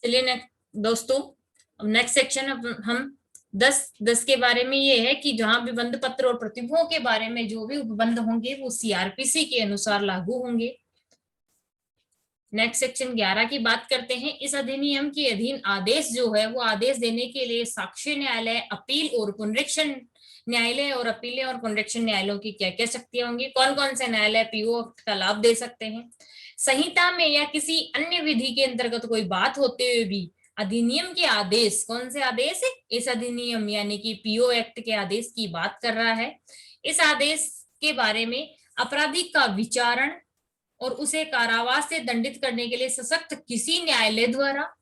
चलिए दोस्तों, next section हम 10 के बारे में ये है कि जहां भी बंद पत्र और प्रतिभूओं के बारे में जो भी उपबंध होंगे वो सीआरपीसी के अनुसार लागू होंगे। नेक्स्ट सेक्शन 11 की बात करते हैं। इस अधिनियम के अधीन आदेश जो है वो आदेश देने के लिए साक्ष्य न्यायालय, अपील और पुनरीक्षण न्यायालय और अपील और पुनरीक्षण न्यायालयों की क्या क्या शक्तियां होंगी। कौन कौन से न्यायालय पीओ का लाभ दे सकते हैं। संहिता में या किसी अन्य विधि के अंतर्गत कोई बात होते हुए भी अधिनियम के आदेश, कौन से आदेश है, इस अधिनियम यानी कि पीओ एक्ट के आदेश की बात कर रहा है। इस आदेश के बारे में अपराधी का विचारण और उसे कारावास से दंडित करने के लिए सशक्त किसी न्यायालय द्वारा,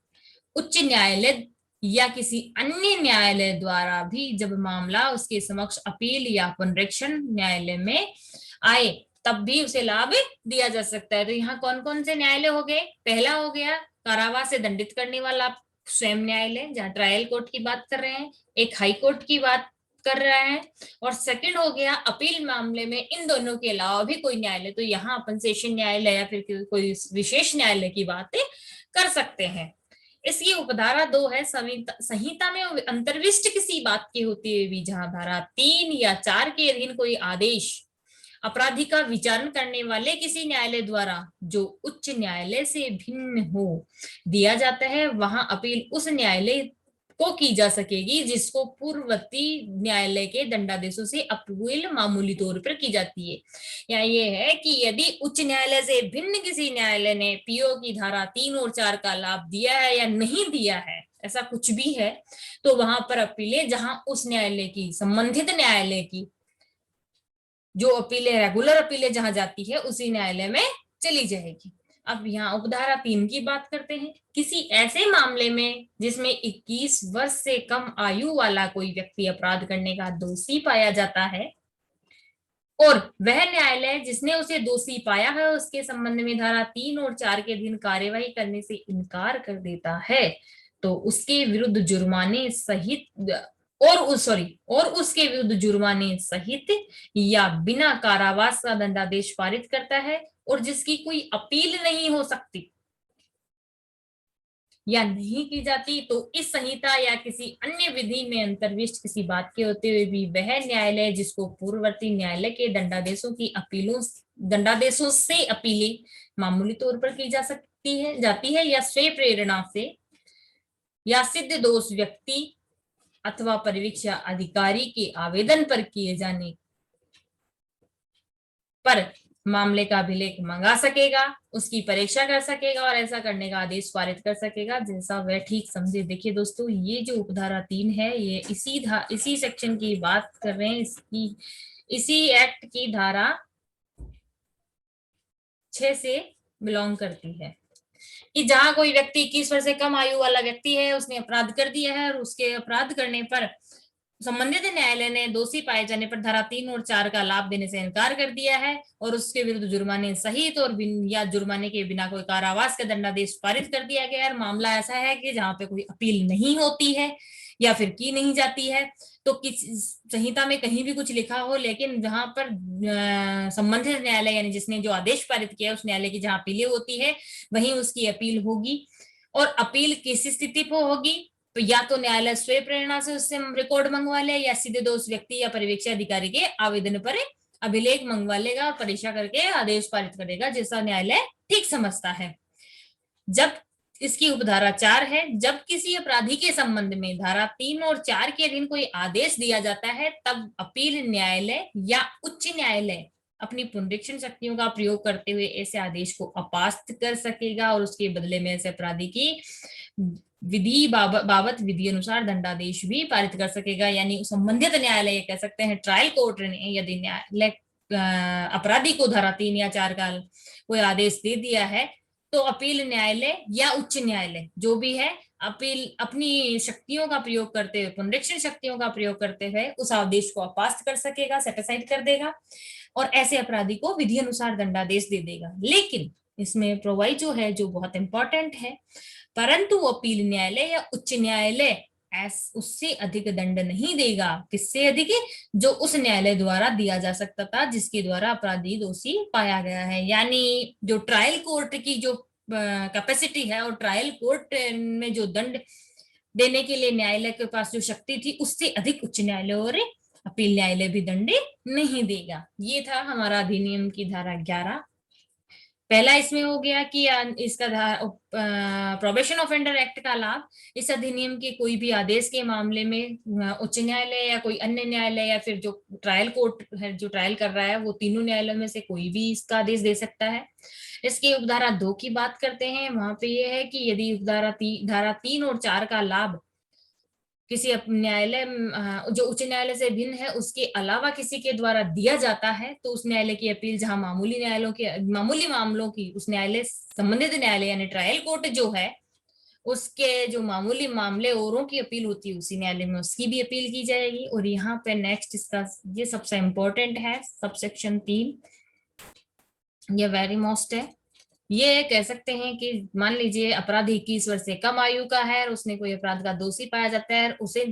उच्च न्यायालय या किसी अन्य न्यायालय द्वारा भी जब मामला उसके समक्ष अपील या पुनरीक्षण न्यायालय में आए तब भी उसे लाभ दिया जा सकता है। तो यहाँ कौन कौन से न्यायालय हो गए। पहला हो गया कारावास से दंडित करने वाला स्वयं न्यायालय, जहाँ ट्रायल कोर्ट की बात कर रहे हैं, एक हाई कोर्ट की बात कर रहा है, और सेकंड हो गया अपील मामले में इन दोनों के अलावा भी कोई न्यायालय। तो यहाँ अपन सेशन न्यायालय या फिर कोई विशेष न्यायालय की बातें कर सकते हैं। इसकी उपधारा 2 है, संहिता में अंतर्विष्ट किसी बात के होते हुए भी जहां धारा 3 या 4 के अधीन कोई आदेश अपराधी का विचारण करने वाले किसी न्यायालय द्वारा जो उच्च न्यायालय से भिन्न हो दिया जाता है, वहां अपील उस न्यायालय को की जा सकेगी जिसको पूर्ववर्ती न्यायालय के दंडादेशों से अपील मामूली तौर पर की जाती है। या ये है कि यदि उच्च न्यायालय से भिन्न किसी न्यायालय ने पीओ की धारा 3 और 4 का लाभ दिया है या नहीं दिया है, ऐसा कुछ भी है, तो वहां पर अपीलें जहां उस न्यायालय की, संबंधित न्यायालय की जो अपीलें, रेगुलर अपीलें जहां जाती है उसी न्यायालय में चली जाएगी। अब यहाँ उपधारा 3 की बात करते हैं। किसी ऐसे मामले में जिसमें 21 वर्ष से कम आयु वाला कोई व्यक्ति अपराध करने का दोषी पाया जाता है और वह न्यायालय जिसने उसे दोषी पाया है उसके संबंध में धारा 3 और 4 के अधीन कार्यवाही करने से इनकार कर देता है, तो उसके विरुद्ध जुर्माने सहित और उसके विरुद्ध जुर्माने सहित या बिना कारावास का दंडादेश पारित करता है और जिसकी कोई अपील नहीं हो सकती या नहीं की जाती, तो इस संहिता या किसी अन्य विधि में अंतर्विष्ट किसी बात के होते हुए भी वह न्यायालय जिसको पूर्ववर्ती न्यायालय के दंडादेशों से अपीलें मामूली तौर पर की जाती है या स्वयं प्रेरणा से या सिद्ध दोष व्यक्ति अथवा परिवीक्षा अधिकारी के आवेदन पर किए जाने पर मामले का अभिलेख मंगा सकेगा, उसकी परीक्षा कर सकेगा और ऐसा करने का आदेश पारित कर सकेगा जैसा वह ठीक समझे। देखिए दोस्तों, ये जो उपधारा 3 है ये इसी सेक्शन की बात कर रहे हैं, इसी एक्ट की धारा 6 से बिलोंग करती है कि जहां कोई व्यक्ति 21 वर्ष से कम आयु वाला व्यक्ति है, उसने अपराध कर दिया है और उसके अपराध करने पर संबंधित न्यायालय ने दोषी पाए जाने पर धारा 3 और 4 का लाभ देने से इनकार कर दिया है और उसके विरुद्ध जुर्माने सहित और या जुर्माने के बिना कोई कारावास का दंडादेश पारित कर दिया गया है। मामला ऐसा है कि जहां पे कोई अपील नहीं होती है या फिर की नहीं जाती है, तो किसी संहिता में कहीं भी कुछ लिखा हो, लेकिन जहां पर संबंधित न्यायालय यानी जिसने जो आदेश पारित किया उस न्यायालय की जहां अपीलें होती है वहीं उसकी अपील होगी। और अपील किस स्थिति पर होगी, तो या तो न्यायालय स्वयं प्रेरणा से उससे रिकॉर्ड मंगवा ले या सीधे दोष व्यक्ति या परिवीक्षा अधिकारी के आवेदन पर अभिलेख मंगवा लेगा और परीक्षा करके आदेश पारित करेगा जैसा न्यायालय ठीक समझता है। जब इसकी उपधारा 4 है, जब किसी अपराधी के संबंध में धारा 3 और 4 के अधीन कोई आदेश दिया जाता है तब अपील न्यायालय या उच्च न्यायालय अपनी पुनरीक्षण शक्तियों का प्रयोग करते हुए ऐसे आदेश को अपास्त कर सकेगा और उसके बदले में ऐसे अपराधी की विधि बाबत विधि अनुसार दंडादेश भी पारित कर सकेगा। यानी संबंधित न्यायालय कह सकते हैं ट्रायल कोर्ट ने यदि न्यायालय अपराधी को धारा 3 या 4 का कोई आदेश दे दिया है तो अपील न्यायालय या उच्च न्यायालय जो भी है अपील अपनी शक्तियों का प्रयोग करते हुए, पुनरीक्षण शक्तियों का प्रयोग करते हुए उस आदेश को अपास्त कर सकेगा, सेटिसाइड कर देगा और ऐसे अपराधी को विधि अनुसार दंडादेश दे देगा। लेकिन इसमें प्रोवाइड जो है जो बहुत इंपॉर्टेंट है, परंतु अपील न्यायालय या उच्च न्यायालय उससे अधिक दंड नहीं देगा। किससे अधिक? जो उस न्यायालय द्वारा दिया जा सकता था जिसके द्वारा अपराधी दोषी पाया गया है। यानी जो ट्रायल कोर्ट की जो कैपेसिटी है और ट्रायल कोर्ट में जो दंड देने के लिए न्यायालय के पास जो शक्ति थी उससे अधिक उच्च न्यायालय और अपील न्यायालय भी दंड नहीं देगा। ये था हमारा अधिनियम की धारा 11। पहला इसमें हो गया कि इसका प्रोबेशन ऑफेंडर एक्ट का लाभ, इस अधिनियम के कोई भी आदेश के मामले में उच्च न्यायालय या कोई अन्य न्यायालय या फिर जो ट्रायल कोर्ट है जो ट्रायल कर रहा है वो तीनों न्यायालयों में से कोई भी इसका आदेश दे सकता है। इसकी उपधारा 2 की बात करते हैं, वहां पे ये है कि यदि धारा 3 और 4 का लाभ किसी न्यायालय जो उच्च न्यायालय से भिन्न है उसके अलावा किसी के द्वारा दिया जाता है तो उस न्यायालय की अपील, जहां मामूली मामलों की उस न्यायालय संबंधित न्यायालय यानी ट्रायल कोर्ट जो है उसके जो मामूली मामले औरों की अपील होती है उसी न्यायालय में उसकी भी अपील की जाएगी। और यहाँ पे नेक्स्ट इसका ये सबसे इंपॉर्टेंट है, सबसेक्शन 3, ये वेरी मोस्ट है। ये कह सकते हैं कि मान लीजिए अपराधी 21 वर्ष से कम आयु का है और उसने कोई अपराध का दोषी पाया जाता है, उसे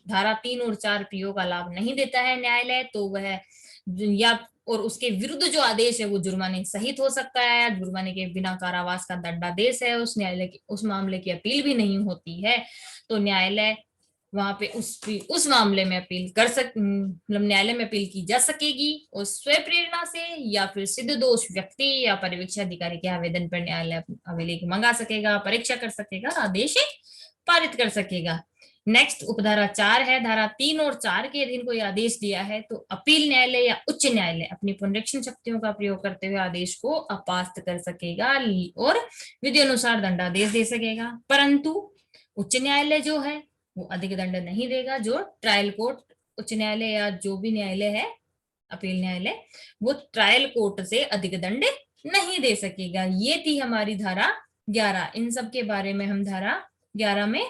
धारा 3 और 4 पीओ का लाभ नहीं देता है न्यायालय, तो वह या और उसके विरुद्ध जो आदेश है वो जुर्माने सहित हो सकता है, जुर्माने के बिना कारावास का दंडादेश है, उस न्यायालय की उस मामले की अपील भी नहीं होती है, तो न्यायालय वहां पे उस मामले में अपील कर मतलब न्यायालय में अपील की जा सकेगी और स्वयं प्रेरणा से या फिर सिद्ध दोष व्यक्ति या परिवीक्षा अधिकारी के आवेदन पर न्यायालय अभिलेख मंगा सकेगा, परीक्षा कर सकेगा, आदेश पारित कर सकेगा। नेक्स्ट उपधारा 4 है, धारा 3 और 4 के अधीन कोई आदेश दिया है तो अपील न्यायालय या उच्च न्यायालय अपनी पुनरीक्षण शक्तियों का प्रयोग करते हुए आदेश को अपास्त कर सकेगा और विधि अनुसार दंडादेश दे सकेगा। परंतु उच्च न्यायालय जो है वो अधिक दंड नहीं देगा, जो ट्रायल कोर्ट उच्च न्यायालय या जो भी न्यायालय है अपील न्यायालय वो ट्रायल कोर्ट से अधिक दंड नहीं दे सकेगा। ये थी हमारी धारा 11। इन सब के बारे में हम धारा 11 में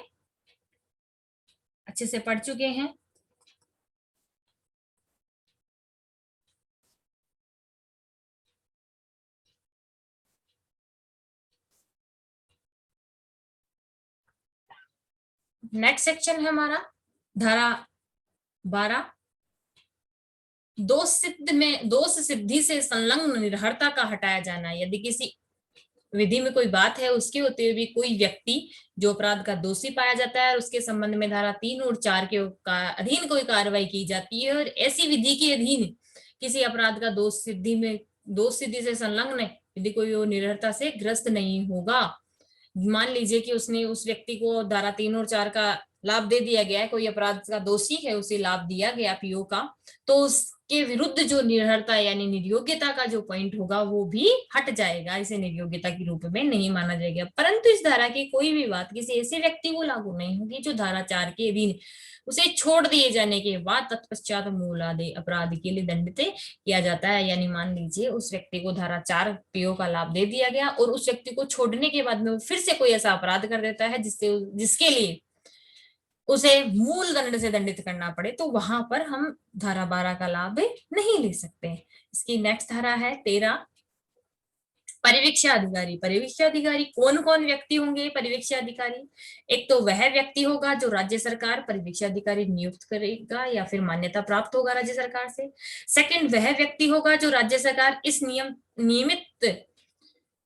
अच्छे से पढ़ चुके हैं। नेक्स्ट सेक्शन है हमारा धारा 12, दोष सिद्धि से संलग्न निर्भरता का हटाया जाना। यदि किसी विधि में कोई बात है उसके होते हुए भी कोई व्यक्ति जो अपराध का दोषी पाया जाता है और उसके संबंध में धारा 3 और 4 के अधीन कोई कार्रवाई की जाती है और ऐसी विधि के अधीन किसी अपराध का दोष सिद्धि से संलग्न है, यदि कोई वो निर्भरता से ग्रस्त नहीं होगा। मान लीजिए कि उसने उस व्यक्ति को धारा 3 और 4 का लाभ दे दिया गया है, कोई अपराध का दोषी है उसे लाभ दिया गया पीओ का, तो उसके विरुद्ध जो निर्भरता यानी निर्योग्यता का जो पॉइंट होगा वो भी हट जाएगा, इसे निर्योग्यता के रूप में नहीं माना जाएगा। परंतु इस धारा की कोई भी बात किसी ऐसे व्यक्ति को लागू नहीं होगी जो धारा 4 के अधीन उसे छोड़ दिए जाने के बाद तत्पश्चात मूलादि अपराध के लिए दंडित किया जाता है। यानी मान लीजिए उस व्यक्ति को धारा 4 पीओ का लाभ दे दिया गया और उस व्यक्ति को छोड़ने के बाद में वो फिर से कोई ऐसा अपराध कर देता है जिसके लिए उसे मूल दंड से दंडित करना पड़े, तो वहां पर हम धारा 12 का लाभ नहीं ले सकते। इसकी नेक्स्ट धारा है 13, परिवीक्षा अधिकारी। परिवीक्षा अधिकारी कौन कौन व्यक्ति होंगे? परिवीक्षा अधिकारी एक तो वह व्यक्ति होगा जो राज्य सरकार परिवीक्षा अधिकारी नियुक्त करेगा या फिर मान्यता प्राप्त होगा राज्य सरकार से। सेकंड, वह व्यक्ति होगा जो राज्य सरकार इस नियमित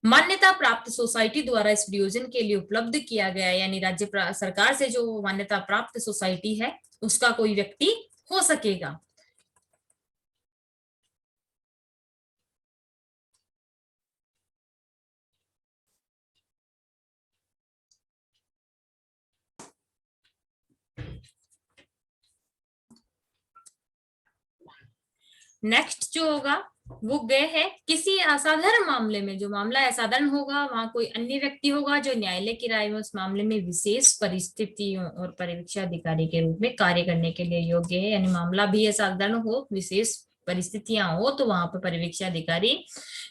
मान्यता प्राप्त सोसाइटी द्वारा इस प्रयोजन के लिए उपलब्ध किया गया, यानी राज्य सरकार से जो मान्यता प्राप्त सोसाइटी है उसका कोई व्यक्ति हो सकेगा। नेक्स्ट जो होगा वो गए है किसी असाधारण मामले में, जो मामला असाधारण होगा वहां कोई अन्य व्यक्ति होगा जो न्यायालय की राय में उस मामले में विशेष परिस्थितियों और परिवीक्षा अधिकारी के रूप में कार्य करने के लिए योग्य है। यानी मामला भी असाधारण हो, विशेष परिस्थितियां हो, तो वहां पर परिवीक्षा अधिकारी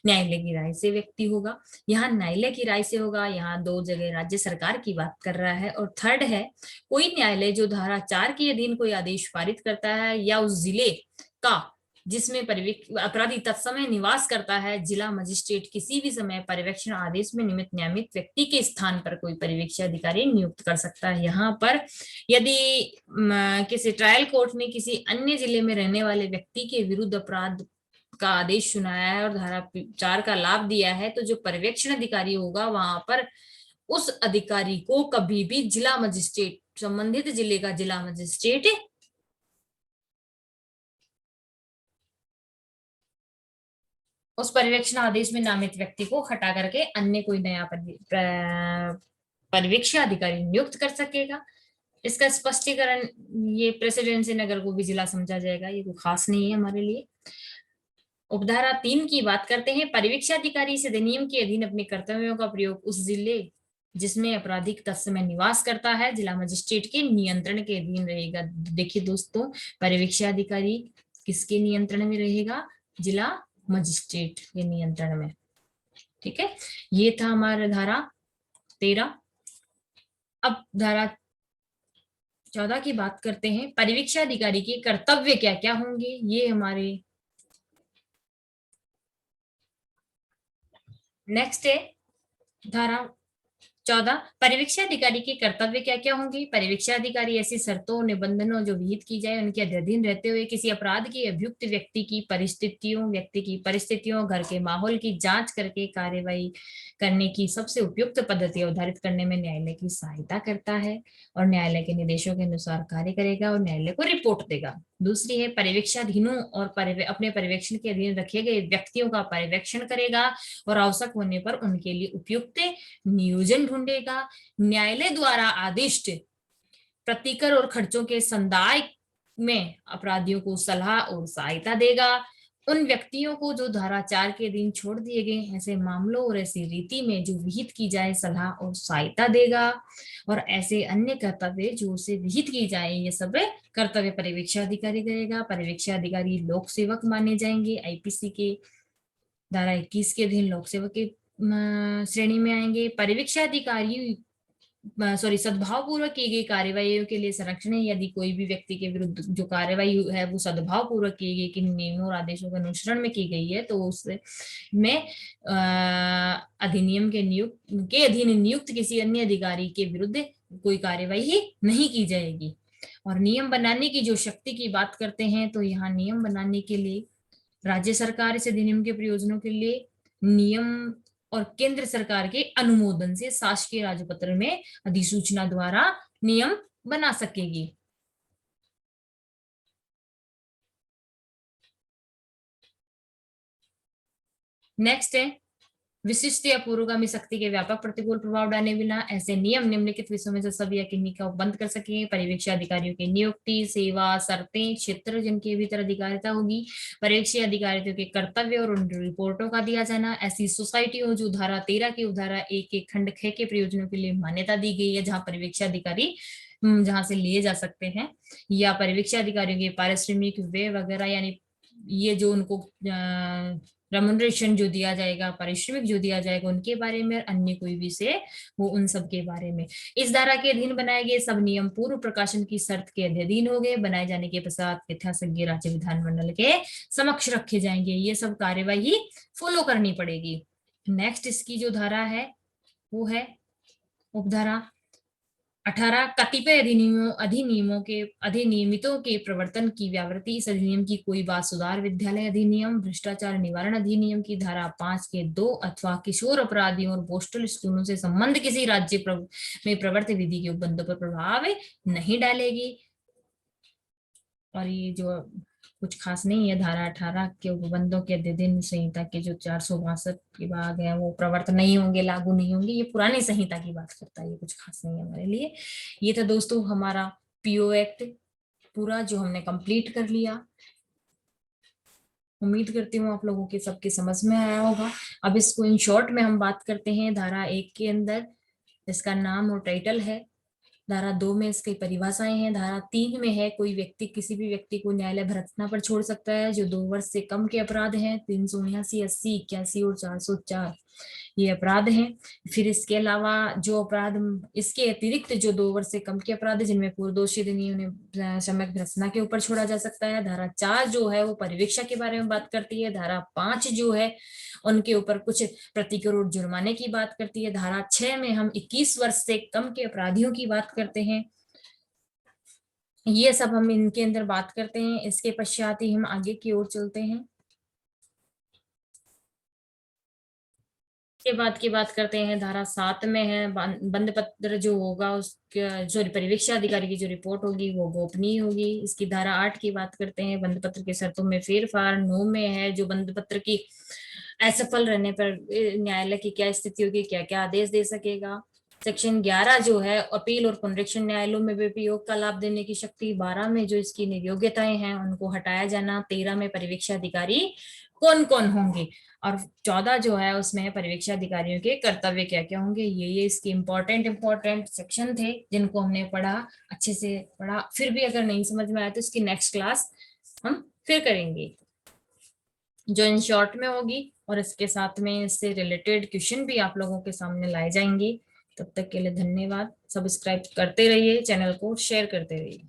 न्यायालय की राय से व्यक्ति होगा। यहाँ न्यायालय की राय से होगा, यहाँ 2 जगह राज्य सरकार की बात कर रहा है। और थर्ड है कोई न्यायालय जो धारा 4 के अधीन कोई आदेश पारित करता है या उस जिले का जिसमें अपराधी तत्समय निवास करता है, जिला मजिस्ट्रेट किसी भी समय पर्यवेक्षण आदेश में नियमित व्यक्ति के स्थान पर कोई पर्यवेक्षण अधिकारी नियुक्त कर सकता है। यहाँ पर यदि किसी ट्रायल कोर्ट में किसी अन्य जिले में रहने वाले व्यक्ति के विरुद्ध अपराध का आदेश सुनाया है और धारा 4 का लाभ दिया है, तो जो पर्यवेक्षण अधिकारी होगा वहां पर उस अधिकारी को कभी भी जिला मजिस्ट्रेट, संबंधित जिले का जिला मजिस्ट्रेट उस पर्यवेक्षण आदेश में नामित व्यक्ति को हटा करके अन्य कोई नया पर्यवेक्षण अधिकारी नियुक्त कर सकेगा। इसका स्पष्टीकरण ये प्रेसिडेंसी नगर को भी जिला समझा जाएगा, ये कोई खास नहीं है हमारे लिए। उपधारा 3 की बात करते हैं। पर्यवेक्षण अधिकारी इस अधिनियम के अधीन अपने कर्तव्यों का प्रयोग उस जिले जिसमें अपराधी तत्समय निवास करता है जिला मजिस्ट्रेट के नियंत्रण के अधीन रहेगा। देखिए दोस्तों, पर्यवेक्षण अधिकारी किसके नियंत्रण में रहेगा? जिला मजिस्ट्रेट के नियंत्रण में। ठीक है, ये था हमारा धारा 13। अब धारा 14 की बात करते हैं। पर्यवेक्षण अधिकारी के कर्तव्य क्या क्या होंगे, ये हमारे नेक्स्ट है धारा 14। पर्यवेक्षण अधिकारी के कर्तव्य क्या क्या होंगे? पर्यवेक्षण अधिकारी ऐसी शर्तों निबंधनों जो विहित की जाए उनके अधीन रहते हुए किसी अपराध के अभियुक्त व्यक्ति की परिस्थितियों घर के माहौल की जांच करके कार्यवाही करने की सबसे उपयुक्त पद्धति अवधारित करने में न्यायालय की सहायता करता है और न्यायालय के निर्देशों के अनुसार कार्य करेगा और न्यायालय को रिपोर्ट देगा। दूसरी है पर्यवेक्षणाधीनों और अपने पर्यवेक्षण के अधीन रखे गए व्यक्तियों का पर्यवेक्षण करेगा और आवश्यक होने पर उनके लिए उपयुक्त नियोजन ढूंढेगा। न्यायालय द्वारा आदिष्ट प्रतिकर और खर्चों के संदाय में अपराधियों को सलाह और सहायता देगा। उन व्यक्तियों को जो धारा 4 के अधीन छोड़ दिए गए ऐसे मामलों और ऐसी रीति में जो विहित की जाए सलाह और सहायता देगा और ऐसे अन्य कर्तव्य जो उसे विहित की जाए ये सब कर्तव्य पर्यवेक्षण अधिकारी करेगा। पर्यवेक्षण अधिकारी लोक सेवक माने जाएंगे। आईपीसी के धारा 21 के अधीन लोक सेवक के श्रेणी में आएंगे। पर्यवेक्षण अधिकारी सद्भाव पूर्वक की गई कार्यवाही के लिए संरक्षण है। यदि कोई भी व्यक्ति के विरुद्ध जो कार्यवाही है वो सद्भाव पूर्वक की गई कि नियमों और आदेशों के अनुसरण में की गई है तो उसमें अधिनियम के अधीन नियुक्त किसी अन्य अधिकारी के विरुद्ध कोई कार्यवाही नहीं की जाएगी। और नियम बनाने की जो शक्ति की बात करते हैं तो यहाँ नियम बनाने के लिए राज्य सरकार इस अधिनियम के प्रयोजनों के लिए नियम और केंद्र सरकार के अनुमोदन से शासकीय राजपत्र में अधिसूचना द्वारा नियम बना सकेगी। नेक्स्ट है विशिष्ट या पूर्वगामी शक्ति के व्यापक प्रतिकूल प्रभाव डालने बिना ऐसे नियम निम्नलिखित विषयों में से सब या किन्हीं का बंद कर सके। पर्यवेक्षण अधिकारियों की नियुक्ति, सेवा, शर्तें, क्षेत्र जिनके भीतर अधिकारिता होगी, पर्यवेक्षण अधिकारियों के कर्तव्य और उन रिपोर्टों का दिया जाना। ऐसी सोसाइटी हो जो धारा 13 की उपधारा 1 के खंड 6 के प्रयोजनों के लिए मान्यता दी गई है, जहां पर्यवेक्षण अधिकारी जहां से लिए जा सकते हैं, या पर्यवेक्षण अधिकारियों के पारिश्रमिक व्यय वगैरह, यानी ये जो उनको रेम्युनरेशन जो दिया जाएगा, पारिश्रमिक जो दिया जाएगा उनके बारे में, अन्य कोई भी से वो उन सब के बारे में। इस धारा के अधीन बनाए गए सब नियम पूर्व प्रकाशन की शर्त के अधीन हो गए। बनाए जाने के पश्चात यथासंज्ञ राज्य विधानमंडल के समक्ष रखे जाएंगे। ये सब कार्यवाही फॉलो करनी पड़ेगी। नेक्स्ट इसकी जो धारा है वो है उपधारा 18। कतिपय अधिनियमितों के प्रवर्तन की व्यावृत्ति। इस अधिनियम की कोई बात सुधार विद्यालय अधिनियम, भ्रष्टाचार निवारण अधिनियम की धारा 5 के 2 अथवा किशोर अपराधियों और पोस्टल स्कूलों से संबंध किसी राज्य में प्रवर्तित विधि के उपबंधों पर प्रभाव नहीं डालेगी। और ये जो कुछ खास नहीं है, धारा 18 के उपबंधों के अधिनियम संहिता के जो 462 के भाग हैं वो प्रवर्तन नहीं होंगे, लागू नहीं होंगे। ये पुरानी संहिता की बात करता है, ये कुछ खास नहीं है हमारे लिए। ये था दोस्तों हमारा पीओ एक्ट पूरा जो हमने कंप्लीट कर लिया। उम्मीद करती हूँ आप लोगों के सबके समझ में आया होगा। अब इसको इन शॉर्ट में हम बात करते हैं। धारा 1 के अंदर इसका नाम और टाइटल है। धारा 2 में इसकी परिभाषाएं हैं। धारा 3 में है कोई व्यक्ति किसी भी व्यक्ति को न्यायालय भर्त्सना पर छोड़ सकता है जो 2 वर्ष से कम के अपराध हैं। 379, 80, 81 और 404 ये अपराध हैं। फिर इसके अलावा जो अपराध, इसके अतिरिक्त जो 2 वर्ष से कम के अपराध है जिनमें पूर्व दोषी नहीं उन्हें सम्यक भर्त्सना के ऊपर छोड़ा जा सकता है। धारा 4 जो है वो परिवीक्षा के बारे में बात करती है। धारा 5 जो है उनके ऊपर कुछ प्रतिकर और जुर्माने की बात करती है। धारा 6 में हम 21 वर्ष से कम के अपराधियों की बात करते हैं। ये सब हम इनके अंदर बात करते हैं। इसके पश्चात ही हम आगे की ओर चलते हैं। के बाद की बात करते हैं, धारा 7 में है बंद पत्र जो होगा उसका, जो परिवीक्षा अधिकारी की जो रिपोर्ट होगी वो गोपनीय होगी। इसकी धारा 8 की बात करते हैं, बंद पत्र की शर्तों में फेरफार। 9 में है जो बंद पत्र की असफल रहने पर न्यायालय की क्या स्थिति होगी, क्या क्या आदेश दे सकेगा। सेक्शन 11 जो है अपील और पुनरीक्षण न्यायालयों में वियोग का लाभ देने की शक्ति। 12 में जो इसकी नियोग्यताएं हैं उनको हटाया जाना। 13 में परिवीक्षा अधिकारी कौन कौन होंगे, और 14 जो है उसमें परिवीक्षा अधिकारियों के कर्तव्य क्या क्या होंगे। ये इसके इंपॉर्टेंट सेक्शन थे जिनको हमने पढ़ा, अच्छे से पढ़ा। फिर भी अगर नहीं समझ में आया तो इसकी नेक्स्ट क्लास हम फिर करेंगे जो इन शॉर्ट में होगी, और इसके साथ में इससे रिलेटेड क्वेश्चन भी आप लोगों के सामने लाए जाएंगे। तब तक के लिए धन्यवाद। सब्सक्राइब करते रहिए, चैनल को शेयर करते रहिए।